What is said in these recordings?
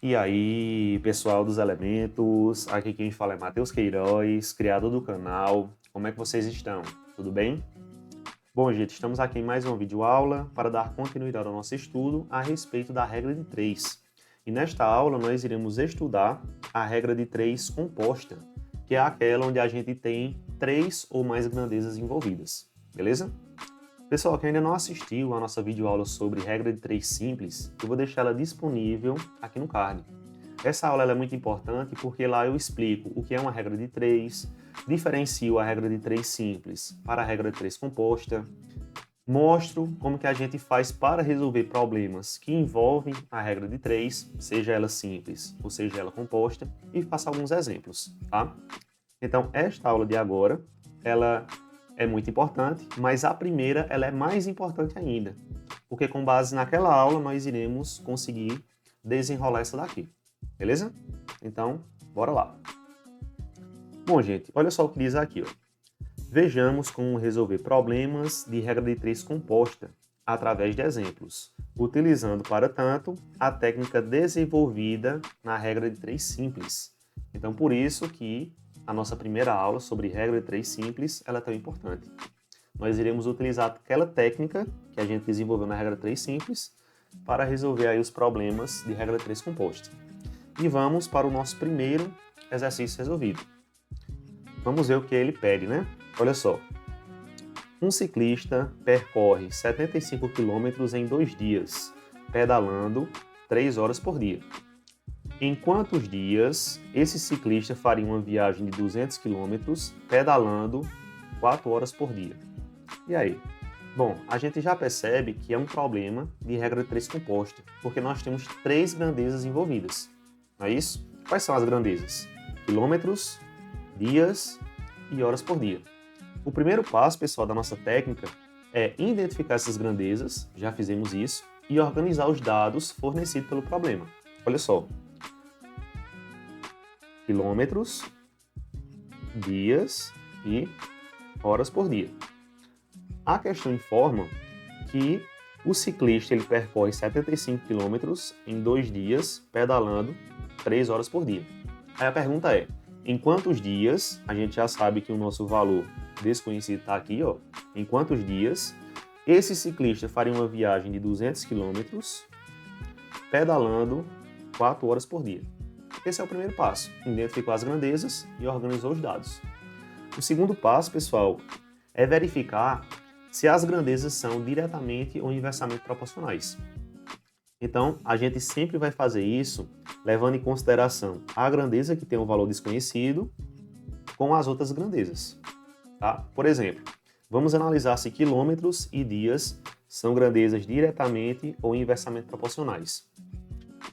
E aí, pessoal dos elementos, aqui quem fala é Matheus Queiroz, criador do canal. Como é que vocês estão? Tudo bem? Bom, gente, estamos aqui em mais uma videoaula para dar continuidade ao nosso estudo a respeito da regra de 3. E nesta aula nós iremos estudar a regra de 3 composta, que é aquela onde a gente tem 3 ou mais grandezas envolvidas, beleza? Pessoal, que ainda não assistiu a nossa videoaula sobre regra de 3 simples, eu vou deixar ela disponível aqui no card. Essa aula é muito importante porque lá eu explico o que é uma regra de 3, diferencio a regra de 3 simples para a regra de 3 composta, mostro como que a gente faz para resolver problemas que envolvem a regra de 3, seja ela simples ou seja ela composta, e faço alguns exemplos, tá? Então, esta aula de agora, ela é muito importante, mas a primeira ela é mais importante ainda, porque com base naquela aula nós iremos conseguir desenrolar essa daqui, beleza? Então, bora lá. Bom, gente, olha só o que diz aqui, ó. Vejamos como resolver problemas de regra de 3 composta através de exemplos, utilizando, para tanto, a técnica desenvolvida na regra de 3 simples. Então, por isso que a nossa primeira aula sobre regra de 3 simples ela é tão importante. Nós iremos utilizar aquela técnica que a gente desenvolveu na regra 3 simples para resolver aí os problemas de regra 3 composta. E vamos para o nosso primeiro exercício resolvido. Vamos ver o que ele pede, né? Olha só. Um ciclista percorre 75 km em 2 dias, pedalando 3 horas por dia. Em quantos dias esse ciclista faria uma viagem de 200 km pedalando 4 horas por dia? E aí? Bom, a gente já percebe que é um problema de regra de 3 composta, porque nós temos 3 grandezas envolvidas. Não é isso? Quais são as grandezas? Quilômetros, dias e horas por dia. O primeiro passo, pessoal, da nossa técnica é identificar essas grandezas, já fizemos isso, e organizar os dados fornecidos pelo problema. Olha só. Quilômetros, dias e horas por dia. A questão informa que o ciclista ele percorre 75 km em 2 dias, pedalando 3 horas por dia. Aí a pergunta é, em quantos dias, a gente já sabe que o nosso valor desconhecido está aqui, ó, em quantos dias esse ciclista faria uma viagem de 200 km pedalando 4 horas por dia? Esse é o primeiro passo, identificou as grandezas e organizou os dados. O segundo passo, pessoal, é verificar se as grandezas são diretamente ou inversamente proporcionais. Então, a gente sempre vai fazer isso levando em consideração a grandeza que tem um valor desconhecido com as outras grandezas. Tá? Por exemplo, vamos analisar se quilômetros e dias são grandezas diretamente ou inversamente proporcionais.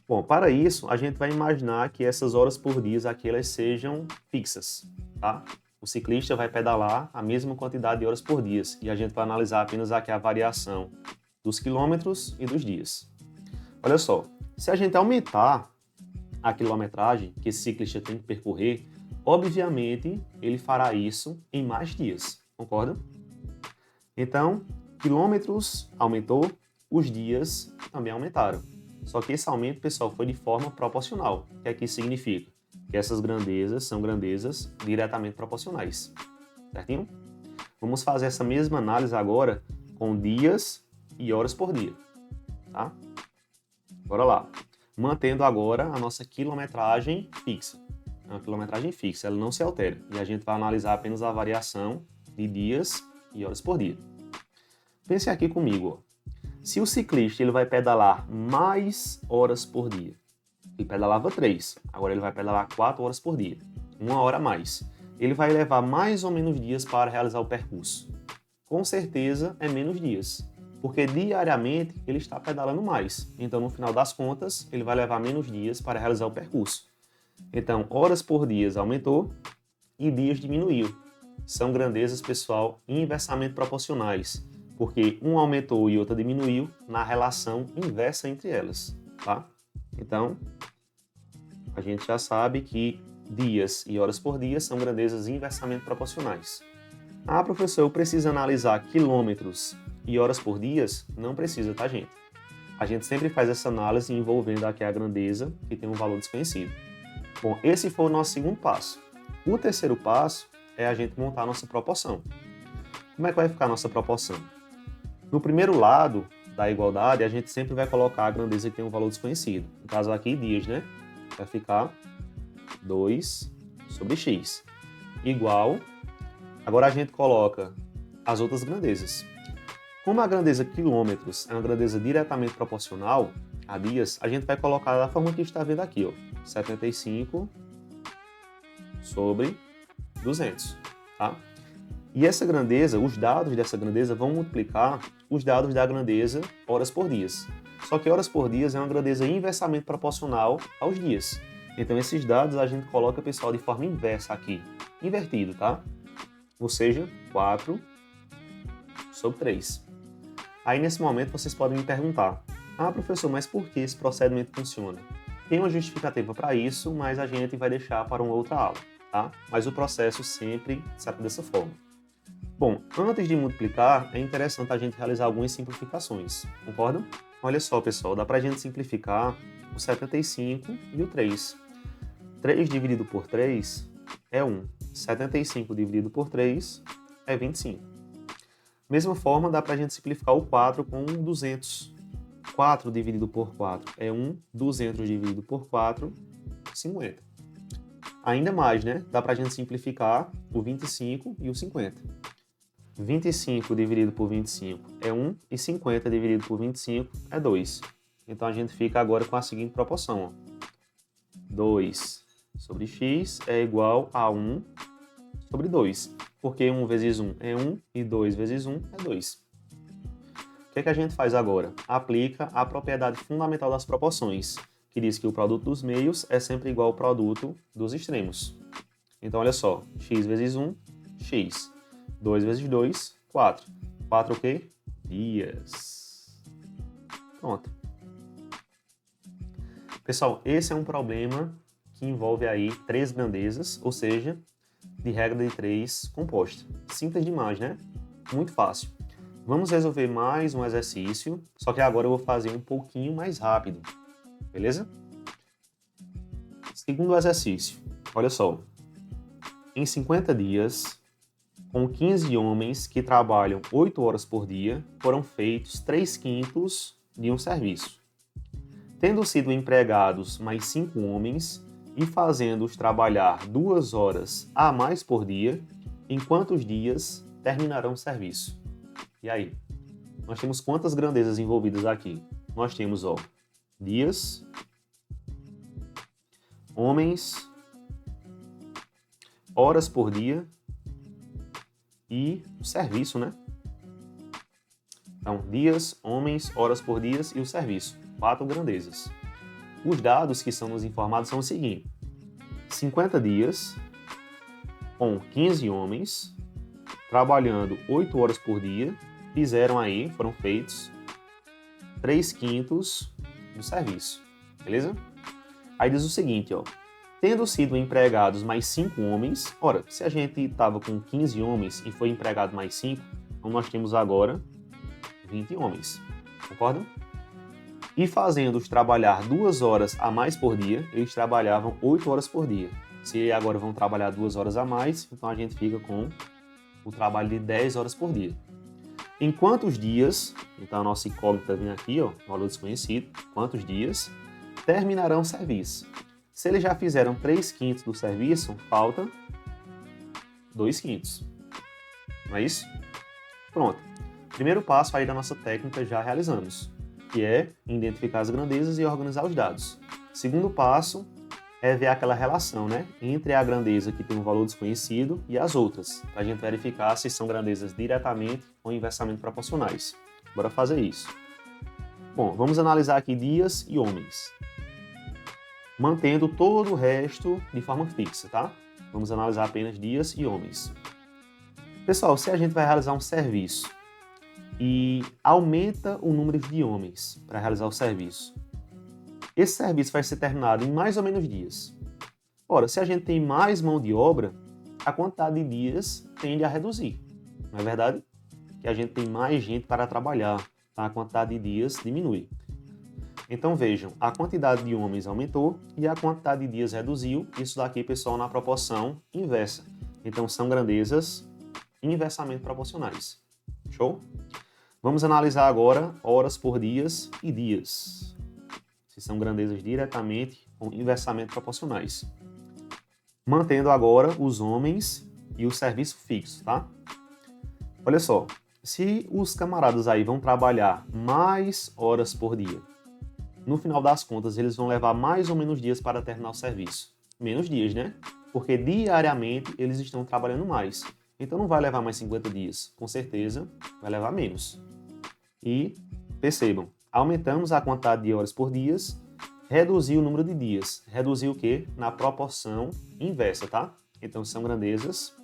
Bom, para isso, a gente vai imaginar que essas horas por dia aqui elas sejam fixas, tá? O ciclista vai pedalar a mesma quantidade de horas por dia e a gente vai analisar apenas aqui a variação dos quilômetros e dos dias. Olha só, se a gente aumentar a quilometragem que esse ciclista tem que percorrer, obviamente ele fará isso em mais dias, concorda? Então, quilômetros aumentou, os dias também aumentaram. Só que esse aumento, pessoal, foi de forma proporcional. O que aqui significa? Que essas grandezas são grandezas diretamente proporcionais. Certinho? Vamos fazer essa mesma análise agora com dias e horas por dia. Tá? Bora lá. Mantendo agora a nossa quilometragem fixa. É uma quilometragem fixa, ela não se altera. E a gente vai analisar apenas a variação de dias e horas por dia. Pense aqui comigo, ó. Se o ciclista ele vai pedalar mais horas por dia, ele pedalava 3, agora ele vai pedalar 4 horas por dia, 1 hora a mais. Ele vai levar mais ou menos dias para realizar o percurso? Com certeza é menos dias, porque diariamente ele está pedalando mais. Então, no final das contas, ele vai levar menos dias para realizar o percurso. Então, horas por dia aumentou e dias diminuiu. São grandezas, pessoal, inversamente proporcionais, porque um aumentou e outra diminuiu na relação inversa entre elas, tá? Então, a gente já sabe que dias e horas por dia são grandezas inversamente proporcionais. Ah, professor, eu preciso analisar quilômetros e horas por dia? Não precisa, tá, gente? A gente sempre faz essa análise envolvendo aqui a grandeza, que tem um valor desconhecido. Bom, esse foi o nosso segundo passo. O terceiro passo é a gente montar a nossa proporção. Como é que vai ficar a nossa proporção? No primeiro lado da igualdade, a gente sempre vai colocar a grandeza que tem um valor desconhecido. No caso aqui, dias, né? Vai ficar 2 sobre x, igual. Agora a gente coloca as outras grandezas. Como a grandeza quilômetros é uma grandeza diretamente proporcional a dias, a gente vai colocar da forma que está vendo aqui, ó, 75 sobre 200, tá? E essa grandeza, os dados dessa grandeza vão multiplicar os dados da grandeza horas por dias. Só que horas por dias é uma grandeza inversamente proporcional aos dias. Então esses dados a gente coloca, pessoal, de forma inversa aqui, invertido, tá? Ou seja, 4 sobre 3. Aí nesse momento vocês podem me perguntar, professor, mas por que esse procedimento funciona? Tem uma justificativa para isso, mas a gente vai deixar para uma outra aula, tá? Mas o processo sempre será dessa forma. Bom, antes de multiplicar, é interessante a gente realizar algumas simplificações, concordam? Olha só, pessoal, dá para a gente simplificar o 75 e o 3. 3 dividido por 3 é 1. 75 dividido por 3 é 25. Mesma forma, dá para a gente simplificar o 4 com 200. 4 dividido por 4 é 1. 200 dividido por 4, 50. Ainda mais, né? Dá para a gente simplificar o 25 e o 50. 25 dividido por 25 é 1 e 50 dividido por 25 é 2. Então a gente fica agora com a seguinte proporção, ó. 2 sobre x é igual a 1 sobre 2. Porque 1 vezes 1 é 1 e 2 vezes 1 é 2. O que é que a gente faz agora? Aplica a propriedade fundamental das proporções, que diz que o produto dos meios é sempre igual ao produto dos extremos. Então olha só, x vezes 1, x. 2 vezes 2, 4. 4 o quê? Dias. Pronto. Pessoal, esse é um problema que envolve aí 3 grandezas, ou seja, de regra de 3 composta. Simples demais, né? Muito fácil. Vamos resolver mais um exercício, só que agora eu vou fazer um pouquinho mais rápido. Beleza? Segundo exercício. Olha só. Em 50 dias, com 15 homens que trabalham 8 horas por dia, foram feitos 3/5 de um serviço. Tendo sido empregados mais 5 homens e fazendo-os trabalhar 2 horas a mais por dia, em quantos dias terminarão o serviço? E aí? Nós temos quantas grandezas envolvidas aqui? Nós temos, ó, dias, homens, horas por dia e o serviço, né? Então, dias, homens, horas por dia e o serviço. 4 grandezas. Os dados que são nos informados são o seguinte: 50 dias com 15 homens trabalhando 8 horas por dia, foram feitos 3/5 do serviço. Beleza? Aí diz o seguinte, ó. Tendo sido empregados mais 5 homens, ora, se a gente estava com 15 homens e foi empregado mais 5, então nós temos agora 20 homens. Concordam? E fazendo-os trabalhar 2 horas a mais por dia, eles trabalhavam 8 horas por dia. Se agora vão trabalhar 2 horas a mais, então a gente fica com o trabalho de 10 horas por dia. Em quantos dias, então a nossa incógnita vem aqui, ó, valor desconhecido, quantos dias terminarão o serviço? Se eles já fizeram 3/5 do serviço, falta 2/5. Não é isso? Pronto. Primeiro passo aí da nossa técnica já realizamos, que é identificar as grandezas e organizar os dados. Segundo passo é ver aquela relação, né, entre a grandeza que tem um valor desconhecido e as outras, para a gente verificar se são grandezas diretamente ou inversamente proporcionais. Bora fazer isso. Bom, vamos analisar aqui dias e homens, mantendo todo o resto de forma fixa, tá? Vamos analisar apenas dias e homens. Pessoal, se a gente vai realizar um serviço e aumenta o número de homens para realizar o serviço, esse serviço vai ser terminado em mais ou menos dias. Ora, se a gente tem mais mão de obra, a quantidade de dias tende a reduzir. Não é verdade? Que a gente tem mais gente para trabalhar, tá? A quantidade de dias diminui. Então vejam, a quantidade de homens aumentou e a quantidade de dias reduziu. Isso daqui, pessoal, na proporção inversa. Então são grandezas inversamente proporcionais. Show? Vamos analisar agora horas por dias e dias. Se são grandezas diretamente ou inversamente proporcionais. Mantendo agora os homens e o serviço fixo, tá? Olha só, se os camaradas aí vão trabalhar mais horas por dia, no final das contas, eles vão levar mais ou menos dias para terminar o serviço. Menos dias, né? Porque diariamente eles estão trabalhando mais. Então não vai levar mais 50 dias. Com certeza, vai levar menos. E percebam, aumentamos a quantidade de horas por dia, reduziu o número de dias. Reduziu o quê? Na proporção inversa, tá? Então são grandezas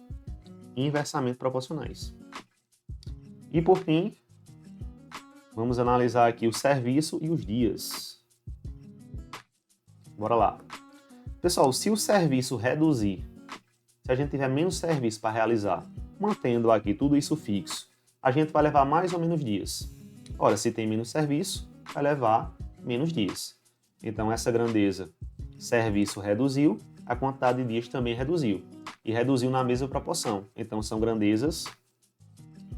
inversamente proporcionais. E por fim, vamos analisar aqui o serviço e os dias. Bora lá. Pessoal, se o serviço reduzir, se a gente tiver menos serviço para realizar, mantendo aqui tudo isso fixo, a gente vai levar mais ou menos dias. Ora, se tem menos serviço, vai levar menos dias. Então, essa grandeza, serviço reduziu, a quantidade de dias também reduziu. E reduziu na mesma proporção. Então, são grandezas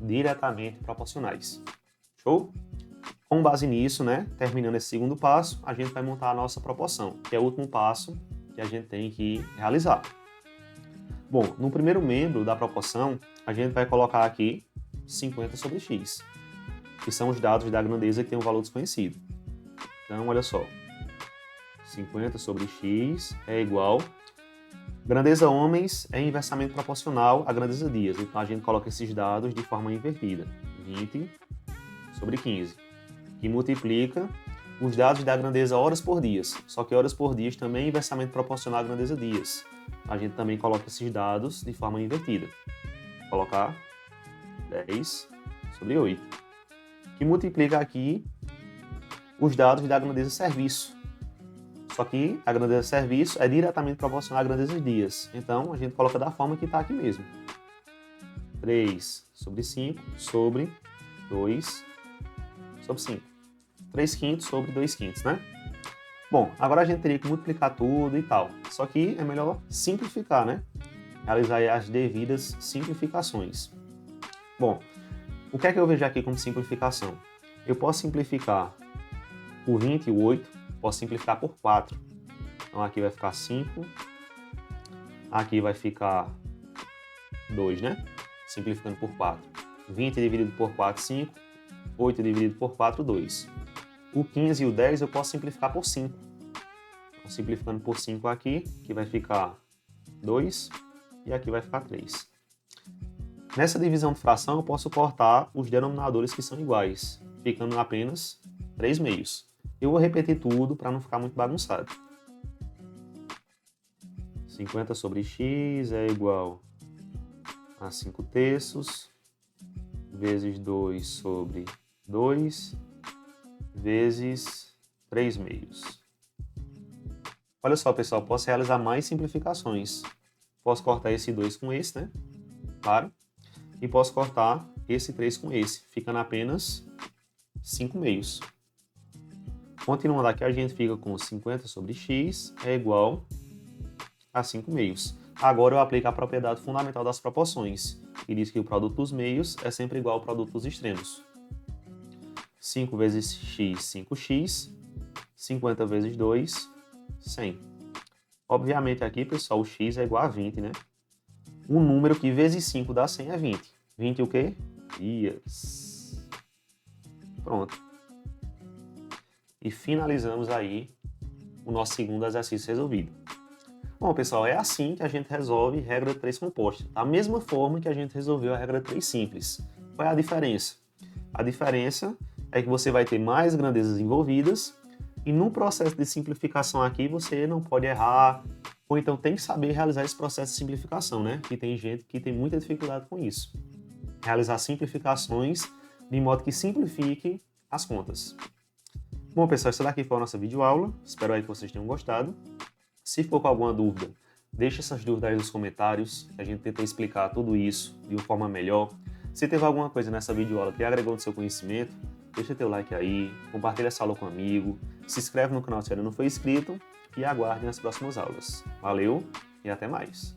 diretamente proporcionais. Show? Com base nisso, né, terminando esse segundo passo, a gente vai montar a nossa proporção, que é o último passo que a gente tem que realizar. Bom, no primeiro membro da proporção, a gente vai colocar aqui 50 sobre x, que são os dados da grandeza que tem um valor desconhecido. Então, olha só, 50 sobre x é igual... Grandeza homens é inversamente proporcional à grandeza dias, então a gente coloca esses dados de forma invertida. 20 sobre 15. Que multiplica os dados da grandeza horas por dias. Só que horas por dias também é inversamente proporcional à grandeza dias. A gente também coloca esses dados de forma invertida. Vou colocar 10 sobre 8. Que multiplica aqui os dados da grandeza serviço. Só que a grandeza serviço é diretamente proporcional à grandeza dias. Então a gente coloca da forma que está aqui mesmo. 3 sobre 5 sobre 2 sobre 5. 3 quintos sobre 2 quintos, né? Bom, agora a gente teria que multiplicar tudo e tal. Só que é melhor simplificar, né? Realizar as devidas simplificações. Bom, o que é que eu vejo aqui como simplificação? Eu posso simplificar o 20 e o 8, posso simplificar por 4. Então aqui vai ficar 5, aqui vai ficar 2, né? Simplificando por 4. 20 dividido por 4, 5. 8 dividido por 4, 2. O 15 e o 10 eu posso simplificar por 5. Então, simplificando por 5 aqui, que vai ficar 2 e aqui vai ficar 3. Nessa divisão de fração eu posso cortar os denominadores que são iguais, ficando apenas 3 meios. Eu vou repetir tudo para não ficar muito bagunçado. 50 sobre x é igual a 5 terços vezes 2 sobre 2 vezes 3 meios. Olha só, pessoal, posso realizar mais simplificações. Posso cortar esse 2 com esse, né? Claro. E posso cortar esse 3 com esse, ficando apenas 5 meios. Continuando aqui, a gente fica com 50 sobre x é igual a 5 meios. Agora eu aplico a propriedade fundamental das proporções, que diz que o produto dos meios é sempre igual ao produto dos extremos. 5 vezes x, 5x. 50 vezes 2, 100. Obviamente aqui, pessoal, o x é igual a 20, né? Um número que vezes 5 dá 100 é 20. 20 o quê? Dias. Pronto. E finalizamos aí o nosso segundo exercício resolvido. Bom, pessoal, é assim que a gente resolve regra 3 composta. Da mesma forma que a gente resolveu a regra 3 simples. Qual é a diferença? A diferença é que você vai ter mais grandezas envolvidas e no processo de simplificação aqui você não pode errar, ou então tem que saber realizar esse processo de simplificação, né? Que tem gente que tem muita dificuldade com isso. Realizar simplificações de modo que simplifique as contas. Bom, pessoal, essa daqui foi a nossa videoaula. Espero aí que vocês tenham gostado. Se for com alguma dúvida, deixe essas dúvidas aí nos comentários, que a gente tenta explicar tudo isso de uma forma melhor. Se teve alguma coisa nessa videoaula que agregou no seu conhecimento, deixa teu like aí, compartilha essa aula com um amigo, se inscreve no canal se ainda não for inscrito e aguardem as próximas aulas. Valeu e até mais!